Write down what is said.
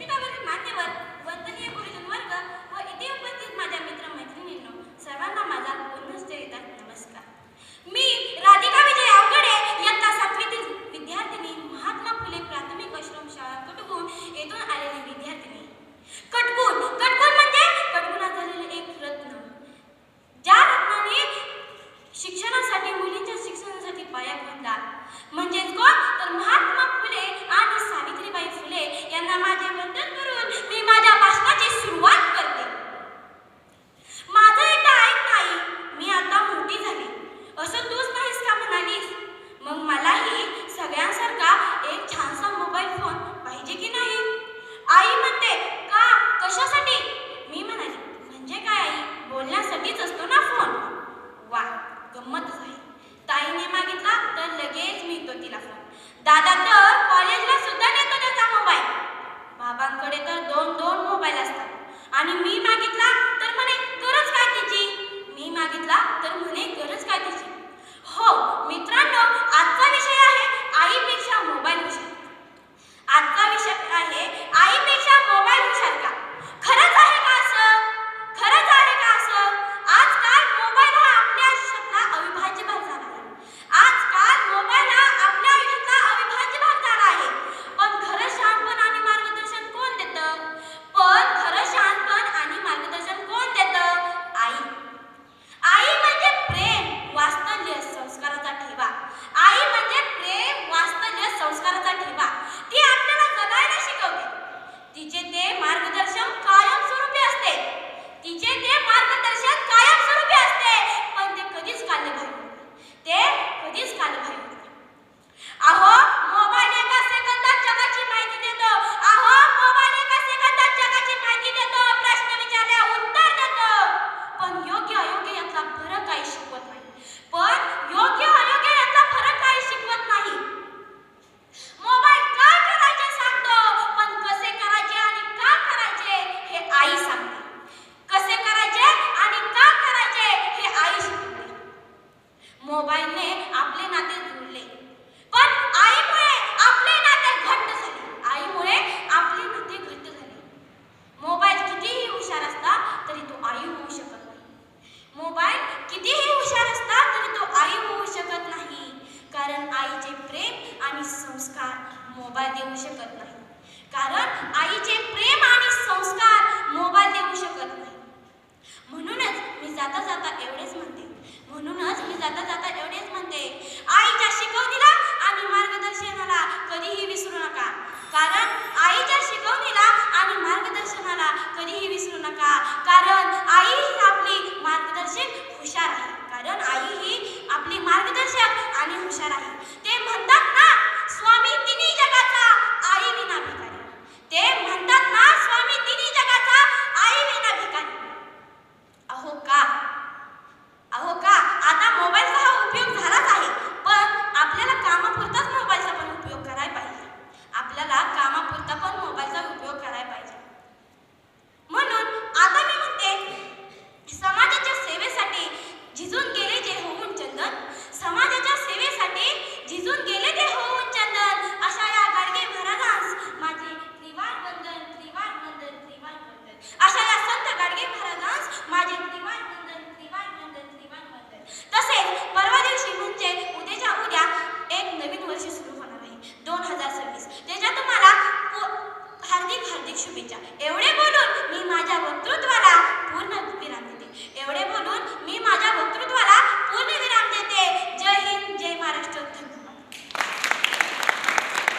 व्यासपीठावरील मान्यवर, वंदनीय गुरुजन वर्ग व इथे उपस्थित माझ्या मित्र-मैत्रिणींनो, सर्वांना माझा पुनश्च नमस्कार. मी राधिका विजय अवघडे, इयत्ता 7वीतील विद्यार्थिनी, महात्मा फुले प्राथमिक आश्रमशाळा कटगुण येथून आलेली विद्यार्थिनी. कटगुण म्हणजे कटगुणात झालेले एक रत्न, ज्या रत्नाने शिक्षणासाठी, मुलींच्या शिक्षणासाठी पाया खोदला. म्हणजेच कोण? तर महात्मा फुले आणि सावित्रीबाई फुले यांना माझे वंदन करून मी माझ्या भाषणाची सुरुवात करते. माझं एकदा ऐक नाही, मी आता मोठी झाली, असं तूच नाहीस का म्हणालीस? मग मलाही सगळ्यांसारखा एक छानसा मोबाईल फोन पाहिजे की नाही? आई म्हणते, का? कशासाठी? मी म्हणाली, म्हणजे काय आई, बोलण्यासाठीच असतो ना फोन. वा, गंमतच आहे. ताईने मागितला तर लगेच मिळतो तिला फोन. दादा तर कॉलेजला सुद्धा नेतो त्याचा मोबाईल. बाबांकडे तर 2 मोबाईल असतात. आणि मी मागितला तर म्हणे गरज काय तिची? मी मागितला तर म्हणे गरज काय तिची? हो मित्रांनो, आजचा विषय आहे आईपेक्षा मोबाईल हुशार. आजचा विषय आहे आईपेक्षा मोबाईल हुशार का? खरंच आहे का असं? खरंच आहे का असं? आजकाल मोबाईल हा आपल्या आयुष्यातला अविभाज्य भाग झाला आहे. आजकाल मोबाईल हा आपल्या आयुष्यातला अविभाज्य भाग झाला आहे. पण खरं शहाणपण आणि मार्गदर्शन कोण देतं? आई. आई म्हणजे प्रेम, वात्सल्य, संस्काराचा ठेवा. आई म्हणजे प्रेम, वात्सल्य, संस्काराचा ठेवा. ती आपल्याला जगायला शिकवते. तिचे ते मार्गदर्शन कायमस्वरूपी असते. पण ते कधीच कालबाह्य होते. अहो, मोबाईल एका सेकंदात जगाची माहिती देतो. प्रश्न विचारल्यावर उत्तर देतो. पण योग्य अयोग्य यातला फरक काही शिकवत नाही. मोबाईल काय करायचे सांगतो, पण कसे करायचे आणि का करायचे हे आई सांगते. कसे करायचे आणि का करायचे हे आई शिकवते. मोबाईलने आपले नाते जुळले, पण आईमुळे आपले नाते घट्ट झाले. मोबाईल कितीही हुशार असला तरी तो आई होऊ शकत नाही. कारण आईचे प्रेम आणि संस्कार मोबाईल देऊ शकत नाही. म्हणूनच मी जाता जाता एवढेच म्हणते, आईच्या शिकवणीला आणि मार्गदर्शनाला कधीही विसरू नका. कारण आई ही आपली मार्गदर्शक हुशार आहे. आणि हुशार आहे. ते म्हणतात ना, स्वामी तिन्ही जगाचा, आई विना भिकारी. अहो का आता मोबाईलचा हा उपयोग झालाच आहे, पण आपल्याला कामापुरताच मोबाईलचा पण उपयोग करायला पाहिजे. म्हणून आता मी म्हणते, समाजाच्या सेवेसाठी झिजून गेले जे होऊन चंदन. अशा या गाडगे महाराजांस माझे त्रिवार वंदन. अशा या संत गाडगे महाराजांस माझे त्रिवार वंदन. तसेच परवा दिवशी म्हणजे उद्या एक नवीन वर्ष सुरू होणार आहे, 2026. त्याच्या तुम्हाला हार्दिक शुभेच्छा. एवढे